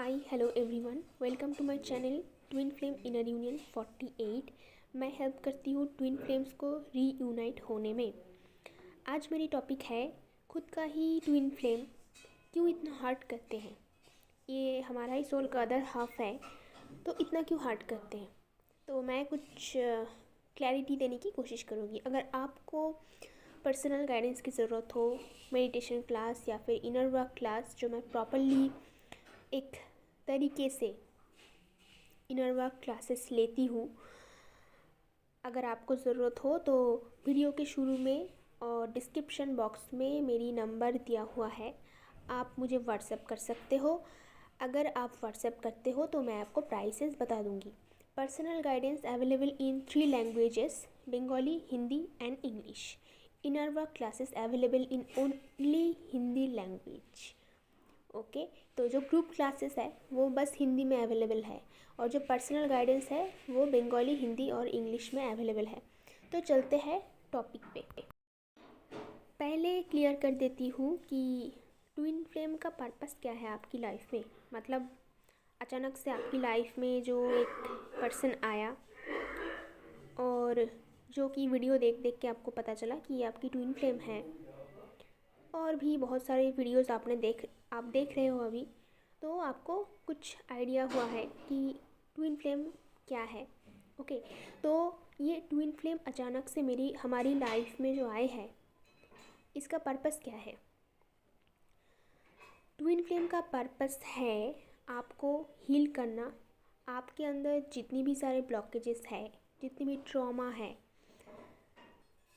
Hello everyone, welcome to my channel twin flame inner union 48। मैं help करती हूँ twin flames को reunite होने में। आज मेरी टॉपिक है खुद का ही ट्विन फ्लेम क्यों इतना हार्ड करते हैं। ये हमारा ही सोल का अदर हाफ है, तो इतना क्यों हार्ड करते हैं। तो मैं कुछ क्लैरिटी देने की कोशिश करूँगी। अगर आपको पर्सनल गाइडेंस की ज़रूरत हो, मेडिटेशन क्लास या फिर इनर वर्क क्लास जो मैं प्रॉपरली एक तरीके से इनर वर्क क्लासेस लेती हूँ, अगर आपको ज़रूरत हो तो वीडियो के शुरू में और डिस्क्रिप्शन बॉक्स में मेरी नंबर दिया हुआ है, आप मुझे व्हाट्सएप कर सकते हो। अगर आप व्हाट्सएप करते हो तो मैं आपको प्राइसेस बता दूँगी। Personal guidance available in 3 languages, Bengali, Hindi and English. Inner work classes available in only Hindi language. Okay, तो जो ग्रुप क्लासेस है वो बस हिंदी में अवेलेबल है और जो पर्सनल गाइडेंस है वो बंगाली, हिंदी और इंग्लिश में अवेलेबल है। तो चलते हैं टॉपिक पे। पहले क्लियर कर देती हूँ कि ट्विन फ्लेम का पर्पस क्या है आपकी लाइफ में। मतलब अचानक से आपकी लाइफ में जो एक पर्सन आया और जो कि वीडियो देख देख के आपको पता चला कि ये आपकी ट्विन फ्लेम है, और भी बहुत सारे वीडियोस आप देख रहे हो अभी, तो आपको कुछ आइडिया हुआ है कि ट्विन फ्लेम क्या है। ओके, तो ये ट्विन फ्लेम अचानक से हमारी लाइफ में जो आए हैं, इसका पर्पस क्या है। ट्विन फ्लेम का पर्पस है आपको हील करना। आपके अंदर जितनी भी सारे ब्लॉकेजेस है, जितनी भी ट्रॉमा है,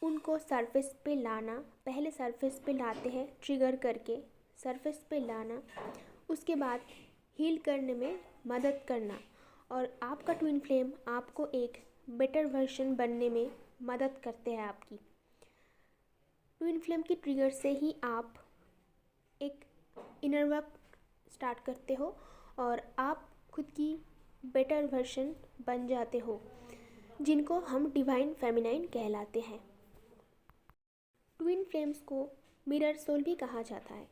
उनको सरफेस पे लाना। पहले सरफेस पे लाते हैं ट्रिगर करके, सरफेस पे लाना, उसके बाद हील करने में मदद करना। और आपका ट्विन फ्लेम आपको एक बेटर वर्जन बनने में मदद करते हैं। आपकी ट्विन फ्लेम की ट्रिगर से ही आप एक इनर वर्क स्टार्ट करते हो और आप खुद की बेटर वर्जन बन जाते हो, जिनको हम डिवाइन फेमिनाइन कहलाते हैं। ट्विन फ्लेम्स को मिरर सोल भी कहा जाता है।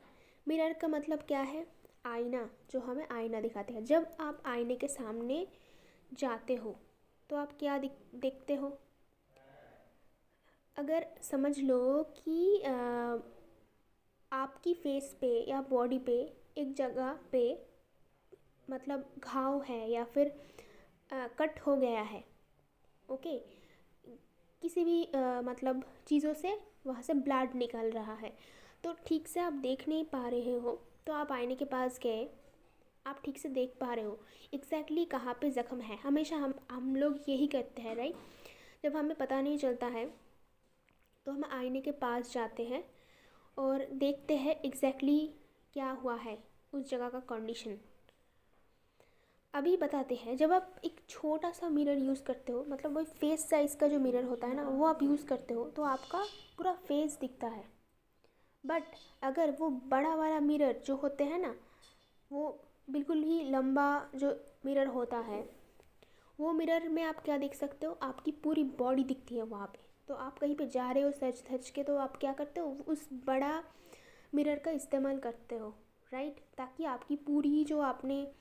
मिरर का मतलब क्या है? आईना, जो हमें आईना दिखाते हैं। जब आप आईने के सामने जाते हो तो आप क्या देखते हो? अगर समझ लो कि आपकी फेस पे या बॉडी पे एक जगह पे मतलब घाव है या फिर कट हो गया है। ओके, किसी भी मतलब चीज़ों से वहाँ से ब्लड निकल रहा है, तो ठीक से आप देख नहीं पा रहे हो, तो आप आईने के पास गए, आप ठीक से देख पा रहे हो एग्जैक्टली कहाँ पे ज़ख्म है। हमेशा हम लोग यही करते हैं, राइट। जब हमें पता नहीं चलता है तो हम आईने के पास जाते हैं और देखते हैं एग्जैक्टली क्या हुआ है, उस जगह का कंडीशन। अभी बताते हैं, जब आप एक छोटा सा मिरर यूज़ करते हो, मतलब वही फेस साइज़ का जो मिरर होता है ना, वो आप यूज़ करते हो तो आपका पूरा फेस दिखता है। बट अगर वो बड़ा वाला मिरर जो होते हैं ना, वो बिल्कुल ही लंबा जो मिरर होता है, वो मिरर में आप क्या देख सकते हो? आपकी पूरी बॉडी दिखती है वहाँ पे। तो आप कहीं पे जा रहे हो सच धज के, तो आप क्या करते हो? उस बड़ा मिरर का इस्तेमाल करते हो, राइट, ताकि आपकी पूरी जो आपने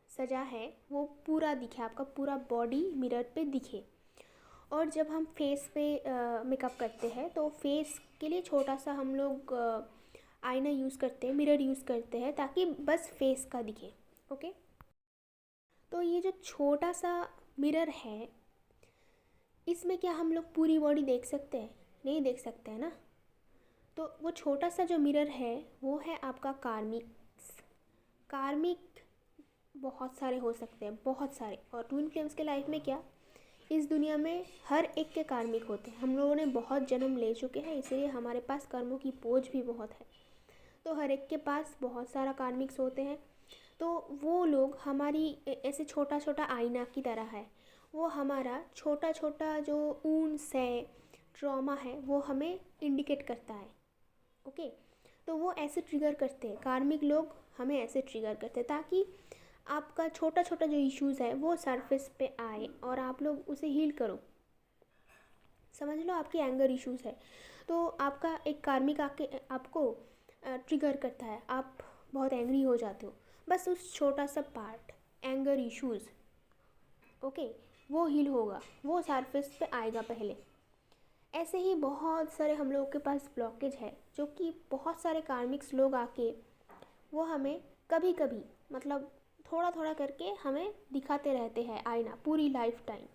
सजा है वो पूरा दिखे, आपका पूरा बॉडी मिरर पे दिखे। और जब हम फेस पे मेकअप करते हैं तो फेस के लिए छोटा सा हम लोग आईना यूज़ करते हैं, मिरर यूज़ करते हैं, ताकि बस फेस का दिखे। ओके, तो ये जो छोटा सा मिरर है, इसमें क्या हम लोग पूरी बॉडी देख सकते हैं? नहीं देख सकते हैं ना। तो वो छोटा सा जो मिरर है वो है आपका कार्मिक बहुत सारे हो सकते हैं, बहुत सारे। और ट्विन फ्लेम्स के लाइफ में क्या, इस दुनिया में हर एक के कार्मिक होते हैं। हम लोगों ने बहुत जन्म ले चुके हैं, इसीलिए हमारे पास कर्मों की बोझ भी बहुत है। तो हर एक के पास बहुत सारा कार्मिक्स होते हैं। तो वो लोग हमारी ऐसे छोटा छोटा आईना की तरह है। वो हमारा छोटा छोटा जो ऊंस है, ट्रॉमा है, वो हमें इंडिकेट करता है। ओके, तो वो ऐसे ट्रिगर करते हैं, कार्मिक लोग हमें ऐसे ट्रिगर करते हैं, ताकि आपका छोटा छोटा जो इश्यूज़ है वो सरफेस पे आए और आप लोग उसे हील करो। समझ लो आपकी एंगर इश्यूज़ है, तो आपका एक कार्मिक आके आपको ट्रिगर करता है, आप बहुत एंग्री हो जाते हो। बस उस छोटा सा पार्ट, एंगर इश्यूज़, ओके, वो हील होगा, वो सरफेस पे आएगा पहले। ऐसे ही बहुत सारे हम लोगों के पास ब्लॉकेज है, जो कि बहुत सारे कार्मिक्स लोग आके वो हमें कभी कभी, मतलब थोड़ा थोड़ा करके हमें दिखाते रहते हैं आईना पूरी life time.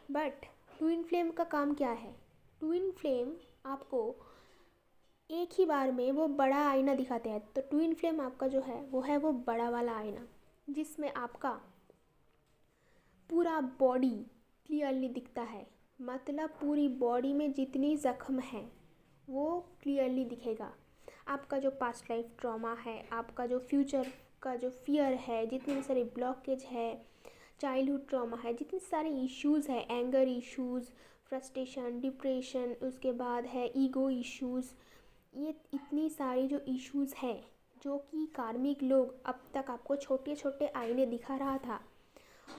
But twin flame का काम क्या है? ट्विन फ्लेम आपको एक ही बार में वो बड़ा आईना दिखाते हैं। तो ट्विन फ्लेम आपका जो है वो बड़ा वाला आईना, जिसमें आपका पूरा बॉडी क्लियरली दिखता है। मतलब पूरी बॉडी में जितनी ज़ख्म है वो क्लियरली दिखेगा। आपका जो पास्ट लाइफ ट्रॉमा है, आपका जो फ्यूचर का जो फियर है, जितने भी सारे ब्लॉकेज है, चाइल्डहुड ट्रॉमा है, जितने सारे इश्यूज़ है, एंगर इश्यूज़, फ्रस्ट्रेशन, डिप्रेशन, उसके बाद है ईगो इश्यूज़, ये इतनी सारी जो इश्यूज़ है जो कि कार्मिक लोग अब तक आपको छोटे छोटे आईने दिखा रहा था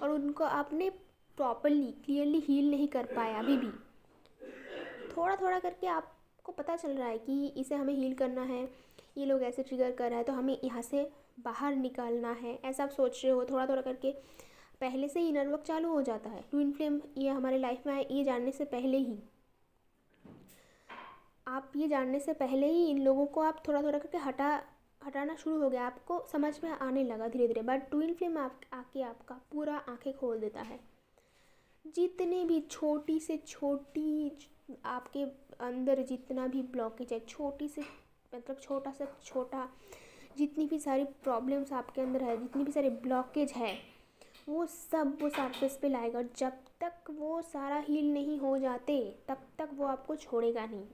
और उनको आपने प्रॉपरली क्लियरली हील नहीं कर पाया। अभी भी थोड़ा थोड़ा करके आपको पता चल रहा है कि इसे हमें हील करना है, ये लोग ऐसे ट्रिगर कर रहा है तो हमें यहाँ से बाहर निकालना है, ऐसा आप सोच रहे हो। थोड़ा थोड़ा करके पहले से ही इनर वर्क चालू हो जाता है। ट्विन फ्लेम ये हमारे लाइफ में आए ये जानने से पहले ही, आप ये जानने से पहले ही इन लोगों को आप थोड़ा थोड़ा करके हटाना शुरू हो गया, आपको समझ में आने लगा धीरे धीरे। बट ट्विन फ्लेम आके आपका पूरा आंखें खोल देता है। जितने भी छोटी से छोटी आपके अंदर जितना भी ब्लॉकेज है, छोटी से मतलब छोटा से छोटा जितनी भी सारी प्रॉब्लम्स आपके अंदर है, जितनी भी सारे ब्लॉकेज है, वो सब वो सरफेस पे लाएगा। जब तक वो सारा हील नहीं हो जाते तब तक वो आपको छोड़ेगा नहीं,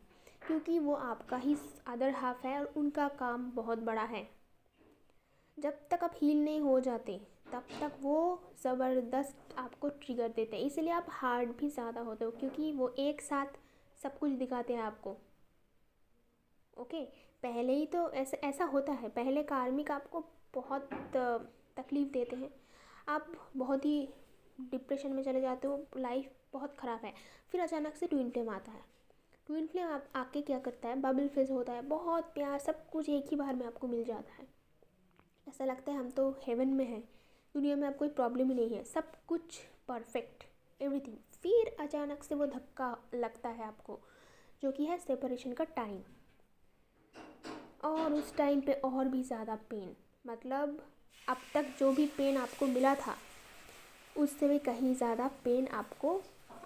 क्योंकि वो आपका ही अदर हाफ है और उनका काम बहुत बड़ा है। जब तक आप हील नहीं हो जाते तब तक वो ज़बरदस्त आपको ट्रिगर देते हैं। इसलिए आप हार्ड भी ज़्यादा होते हो, क्योंकि वो एक साथ सब कुछ दिखाते हैं आपको। ओके, पहले ही तो ऐसा होता है, पहले कार्मिक आपको बहुत तकलीफ़ देते हैं, आप बहुत ही डिप्रेशन में चले जाते हो, लाइफ बहुत ख़राब है। फिर अचानक से ट्विन फ्लेम आता है। ट्विन फ्लेम आप आके क्या करता है, बबल फेज होता है, बहुत प्यार, सब कुछ एक ही बार में आपको मिल जाता है। ऐसा लगता है हम तो हेवन में हैं, दुनिया में अब कोई प्रॉब्लम ही नहीं है, सब कुछ परफेक्ट, एवरीथिंग। फिर अचानक से वो धक्का लगता है आपको, जो कि है सेपरेशन का टाइम। और उस टाइम पे और भी ज़्यादा पेन, मतलब अब तक जो भी पेन आपको मिला था उससे भी कहीं ज़्यादा पेन आपको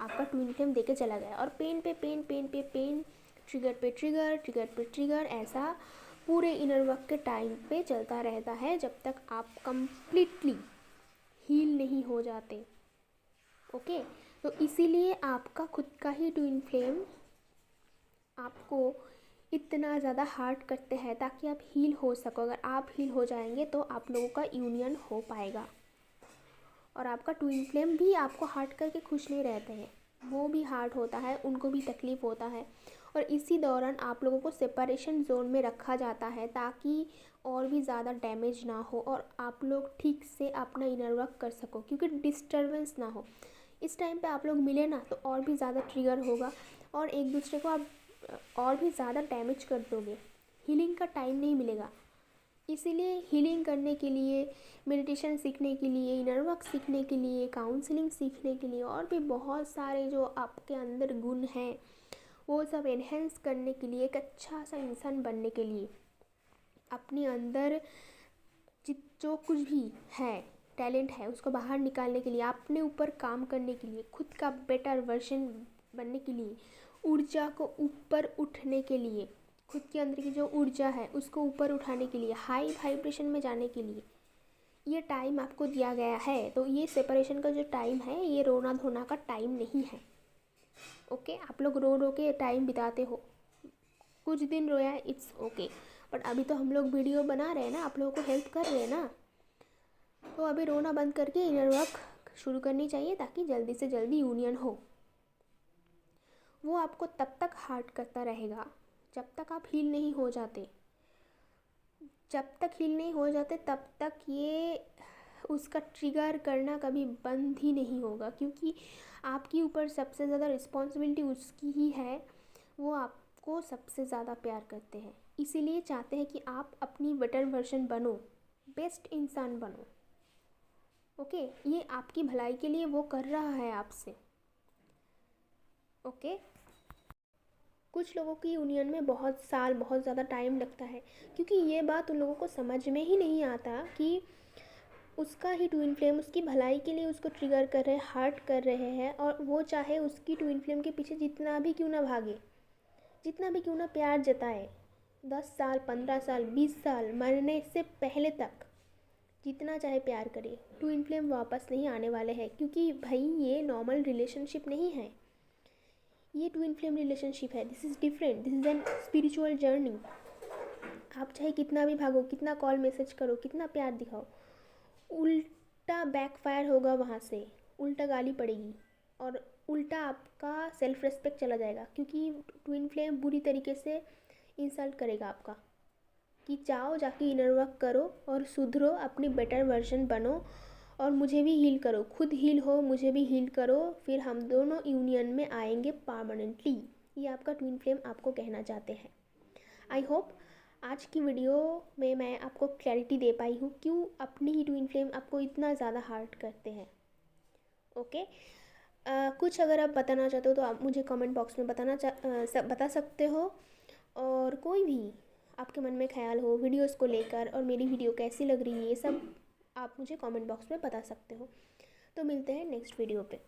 आपका ट्विन फ्लेम देके चला गया। और पेन पे पेन, पेन पे पेन, ट्रिगर पे ट्रिगर, ट्रिगर पे ट्रिगर, ऐसा पूरे इनर वर्क के टाइम पे चलता रहता है जब तक आप कंप्लीटली हील नहीं हो जाते। ओके, तो इसीलिए आपका खुद का ही ट्विन फ्लेम आपको इतना ज़्यादा हार्ड करते हैं ताकि आप हील हो सको। अगर आप हील हो जाएंगे तो आप लोगों का यूनियन हो पाएगा। और आपका ट्विन फ्लेम भी आपको हार्ड करके खुश नहीं रहते हैं, वो भी हार्ड होता है, उनको भी तकलीफ़ होता है। और इसी दौरान आप लोगों को सेपरेशन जोन में रखा जाता है ताकि और भी ज़्यादा डैमेज ना हो और आप लोग ठीक से अपना इनर वर्क कर सको, क्योंकि डिस्टर्बेंस ना हो। इस टाइम पे आप लोग मिले ना तो और भी ज़्यादा ट्रिगर होगा और एक दूसरे को आप और भी ज़्यादा डैमेज कर दोगे, हीलिंग का टाइम नहीं मिलेगा। इसीलिए हीलिंग करने के लिए, मेडिटेशन सीखने के लिए, इनर वर्क सीखने के लिए, काउंसलिंग सीखने के लिए और भी बहुत सारे जो आपके अंदर गुण हैं वो सब एनहेंस करने के लिए, एक अच्छा सा इंसान बनने के लिए, अपने अंदर जो कुछ भी है टैलेंट है उसको बाहर निकालने के लिए, अपने ऊपर काम करने के लिए, खुद का बेटर वर्जन बनने के लिए, ऊर्जा को ऊपर उठने के लिए, खुद के अंदर की जो ऊर्जा है उसको ऊपर उठाने के लिए, हाई वाइब्रेशन में जाने के लिए ये टाइम आपको दिया गया है। तो ये सेपरेशन का जो टाइम है ये रोना धोना का टाइम नहीं है। ओके, आप लोग रो रो के टाइम बिताते हो, कुछ दिन रोया, इट्स ओके, बट अभी तो हम लोग वीडियो बना रहे हैं ना, आप लोगों को हेल्प कर रहे हैं ना, तो अभी रोना बंद करके इनर वर्क शुरू करनी चाहिए ताकि जल्दी से जल्दी यूनियन हो। वो आपको तब तक हार्ट करता रहेगा जब तक आप हील नहीं हो जाते। जब तक हील नहीं हो जाते तब तक ये उसका ट्रिगर करना कभी बंद ही नहीं होगा, क्योंकि आपके ऊपर सबसे ज़्यादा रिस्पॉन्सिबिलिटी उसकी ही है। वो आपको सबसे ज़्यादा प्यार करते हैं, इसीलिए चाहते हैं कि आप अपनी बेटर वर्जन बनो, बेस्ट इंसान बनो। ओके, ये आपकी भलाई के लिए वो कर रहा है आपसे। ओके, कुछ लोगों की यूनियन में बहुत साल, बहुत ज़्यादा टाइम लगता है, क्योंकि ये बात उन लोगों को समझ में ही नहीं आता कि उसका ही ट्विन फ्लेम उसकी भलाई के लिए उसको ट्रिगर कर रहे, हर्ट कर रहे हैं, और वो चाहे उसकी ट्विन फ्लेम के पीछे जितना भी क्यों ना भागे, जितना भी क्यों ना प्यार जताए, 10 साल, 15 साल, 20 साल, मरने से पहले तक जितना चाहे प्यार करे, ट्विन फ्लेम वापस नहीं आने वाले हैं। क्योंकि भाई ये नॉर्मल रिलेशनशिप नहीं है, ये ट्विन फ्लेम रिलेशनशिप है। This is different, this is an spiritual journey. आप चाहे कितना भी भागो, कितना कॉल मैसेज करो, कितना प्यार दिखाओ, उल्टा बैकफायर होगा, वहाँ से उल्टा गाली पड़ेगी और उल्टा आपका सेल्फ रिस्पेक्ट चला जाएगा। क्योंकि ट्विन फ्लेम बुरी तरीके से इंसल्ट करेगा आपका कि जाओ जाके इनर वर्क करो और सुधरो, अपनी बेटर वर्जन बनो और मुझे भी हील करो, खुद हील हो, मुझे भी हील करो, फिर हम दोनों यूनियन में आएंगे परमानेंटली। ये आपका ट्विन फ्लेम आपको कहना चाहते हैं। आई होप आज की वीडियो में मैं आपको क्लैरिटी दे पाई हूँ क्यों अपनी ही ट्विन फ्लेम आपको इतना ज़्यादा हार्ट करते हैं। ओके, कुछ अगर आप बताना चाहते हो तो आप मुझे कमेंट बॉक्स में बता सकते हो। और कोई भी आपके मन में ख्याल हो वीडियोस को लेकर और मेरी वीडियो कैसी लग रही है, ये सब आप मुझे कमेंट बॉक्स में बता सकते हो। तो मिलते हैं नेक्स्ट वीडियो पे।